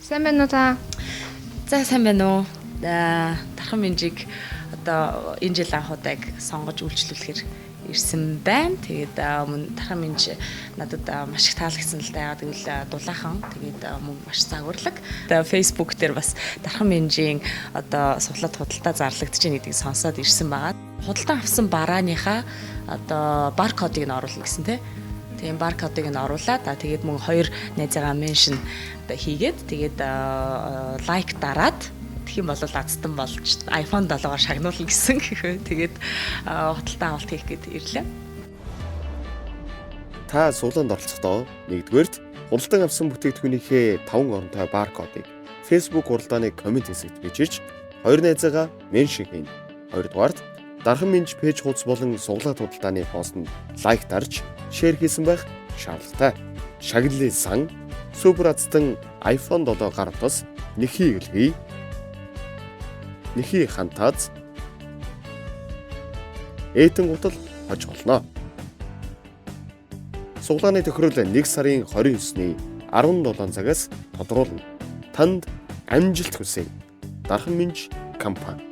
Сайн байна уу та? За сайн байна уу? Дархан Минжиг одоо энэ жил анх удааг сонгож үйлчлүүлэхээр ирсэн байна. Тэгээд мөн Дархан Минж надад маш их таалагдсан л да. Тэгвэл дулаахан тэгээд мөн маш загварлаг. Одоо Facebook дээр бас Дархан Минжийн одоо суглаад худалдаа зарлагдаж байгаа гэдгийг сонсоод ирсэн байгаа. Худалдаа авсан барааныхаа одоо баркодыг нь оруулна гэсэн тийм. Тийм баркодыг нь оруулаад тэгээд мөн хоёр найзаагаа меншн одоо хийгээд тэгээд лайк дараад тэгэх юм бол азтан болж iPhone 7-оор шагнуулна гэсэн. Тэгээд худалдаа авалт хийх гээд ирлээ. Та суглаанд оролцохдоо нэгдүгээрт худалдан авсан бүтээгдэхүүнийхээ 5 оронтой баркодыг Facebook хуралдааны коммент хэсэгт бичиж хоёр найзаагаа меншн хийн. Хоёрдугаарт Дархан Минж пэйж хуудас болон суглаад худалдааны постод лайк дарж шеэр хийсэн байх шаардлагатай. Шагналын сан супер азтан iPhone 7 гар утас нэхий илгий. Нэхий хантаз Эйтэн гутал хож болно. Суглааны тохирол 1 сарын 29-ний 17 цагаас тодруулна. Танд амжилт хүсье. Дархан Минж компани